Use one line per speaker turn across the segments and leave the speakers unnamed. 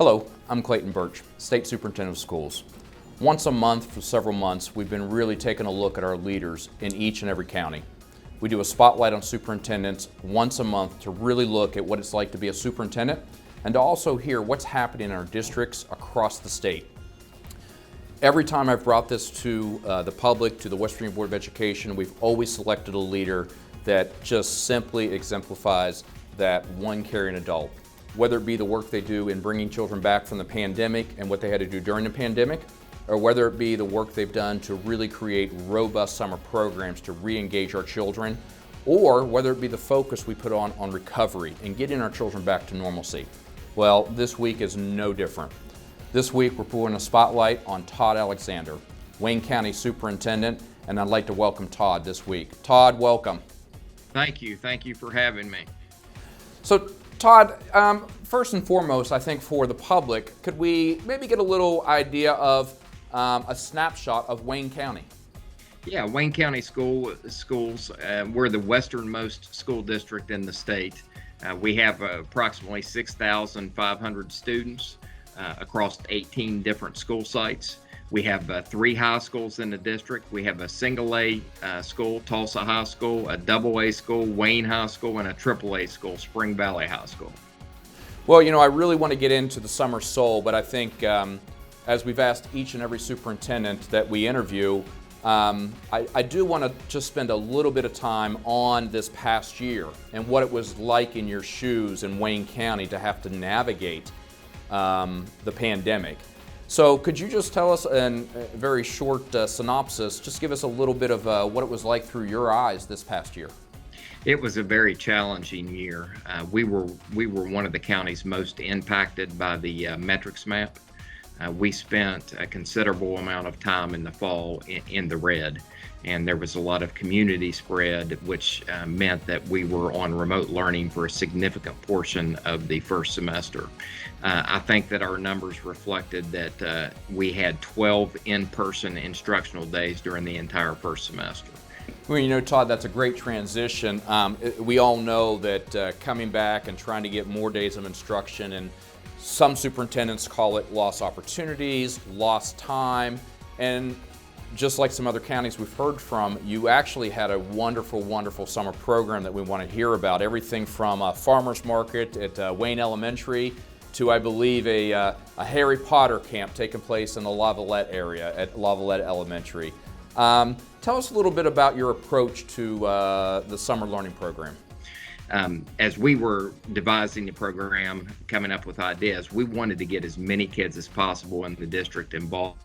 Hello, I'm Clayton Burch, State Superintendent of Schools. Once a month for several months, we've been really taking a look at our leaders in each and every county. We do a spotlight on superintendents once a month to really look at what it's like to be a superintendent and to also hear what's happening in our districts across the state. Every time I've brought this to the public, to the West Virginia Board of Education, we've always selected a leader that just simply exemplifies that one caring adult. Whether it be the work they do in bringing children back from the pandemic and what they had to do during the pandemic, or whether it be the work they've done to really create robust summer programs to re-engage our children, or whether it be the focus we put on recovery and getting our children back to normalcy. Well, this week is no different. This week we're putting a spotlight on Todd Alexander, Wayne County Superintendent, and I'd like to welcome Todd this week. Todd, welcome.
Thank you for having me.
So Todd, first and foremost, I think for the public, could we maybe get a little idea of a snapshot of Wayne County?
Yeah, Wayne County schools, we're the westernmost school district in the state. We have approximately 6,500 students across 18 different school sites. We have 3 high schools in the district. We have a single A school, Tulsa High School, a double A school, Wayne High School, and a triple A school, Spring Valley High School.
Well, you know, I really want to get into the summer soul, but I think as we've asked each and every superintendent that we interview, I do want to just spend a little bit of time on this past year and what it was like in your shoes in Wayne County to have to navigate the pandemic. So could you just tell us in a very short synopsis, just give us a little bit of what it was like through your eyes this past year?
It was a very challenging year. We were one of the counties most impacted by the metrics map. We spent a considerable amount of time in the fall in the red, and there was a lot of community spread, which meant that we were on remote learning for a significant portion of the first semester. I think that our numbers reflected that we had 12 in-person instructional days during the entire first semester.
Well, you know, Todd, that's a great transition. We all know that coming back and trying to get more days of instruction, and some superintendents call it lost opportunities, lost time, and just like some other counties we've heard from, you actually had a wonderful, wonderful summer program that we want to hear about. Everything from a farmer's market at Wayne Elementary to, I believe, a Harry Potter camp taking place in the Lavalette area at Lavalette Elementary. Tell us a little bit about your approach to the summer learning program.
As we were devising the program, coming up with ideas, we wanted to get as many kids as possible in the district involved.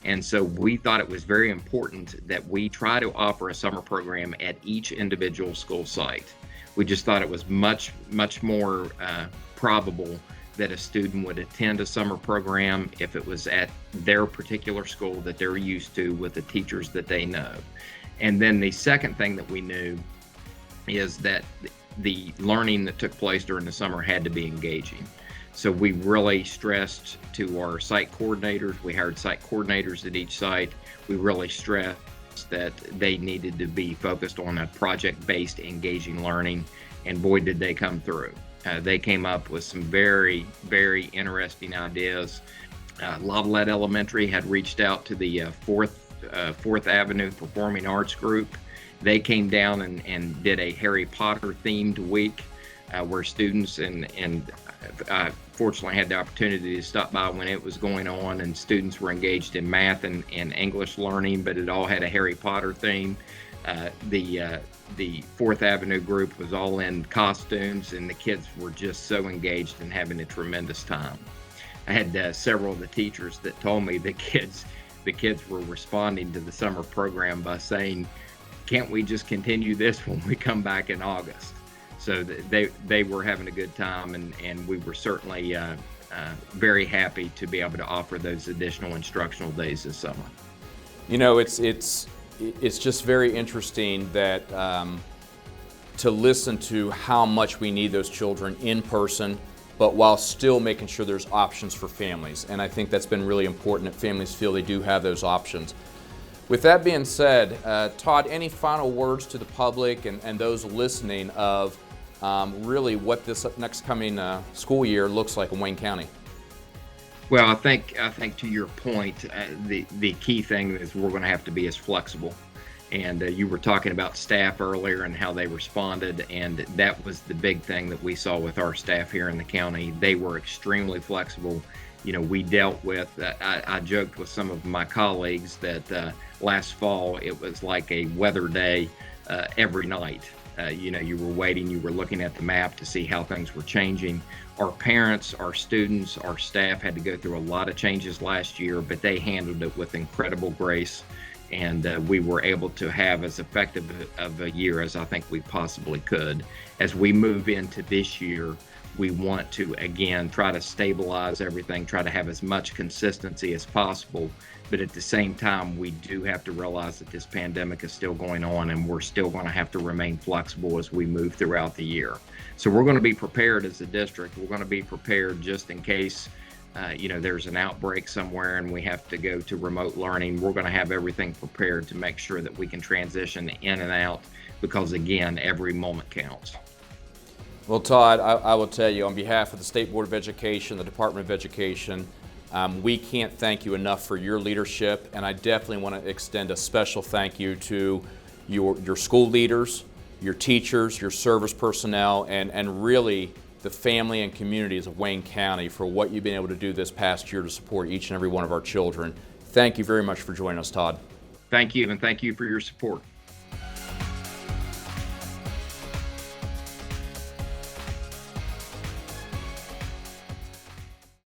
And so we thought it was very important that we try to offer a summer program at each individual school site. We just thought it was much more probable that a student would attend a summer program if it was at their particular school that they're used to with the teachers that they know. And then the second thing that we knew is that the learning that took place during the summer had to be engaging. So we really stressed to our site coordinators. We hired site coordinators at each site. We really stressed that they needed to be focused on a project-based engaging learning, and boy, did they come through. They came up with some very, very interesting ideas. Lavalette Elementary had reached out to the Fourth Avenue Performing Arts Group. They came down and did a Harry Potter themed week where students and I fortunately had the opportunity to stop by when it was going on, and students were engaged in math and English learning, but it all had a Harry Potter theme. The Fourth Avenue group was all in costumes, and the kids were just so engaged and having a tremendous time. I had several of the teachers that told me the kids were responding to the summer program by saying, "Can't we just continue this when we come back in August?" So they were having a good time, and we were certainly very happy to be able to offer those additional instructional days this summer.
You know, it's just very interesting that to listen to how much we need those children in person, but while still making sure there's options for families. And I think that's been really important that families feel they do have those options. With that being said, Todd, any final words to the public and those listening of really what this next coming school year looks like in Wayne County?
Well, I think to your point, the key thing is we're going to have to be as flexible. And you were talking about staff earlier and how they responded, and that was the big thing that we saw with our staff here in the county. They were extremely flexible. We dealt with. I joked with some of my colleagues that last fall it was like a weather day every night. You were waiting, you were looking at the map to see how things were changing. Our parents, our students, our staff had to go through a lot of changes last year, but they handled it with incredible grace. And we were able to have as effective of a year as I think we possibly could. As we move into this year, we want to, again, try to stabilize everything, try to have as much consistency as possible. But at the same time, we do have to realize that this pandemic is still going on, and we're still going to have to remain flexible as we move throughout the year. So we're going to be prepared as a district. We're going to be prepared just in case there's an outbreak somewhere and we have to go to remote learning. We're going to have everything prepared to make sure that we can transition in and out, because again, every moment counts.
Well, Todd, I will tell you on behalf of the State Board of Education, the Department of Education, we can't thank you enough for your leadership, and I definitely want to extend a special thank you to your school leaders, your teachers, your service personnel, and really the family and communities of Wayne County for what you've been able to do this past year to support each and every one of our children. Thank you very much for joining us, Todd.
Thank you, and thank you for your support.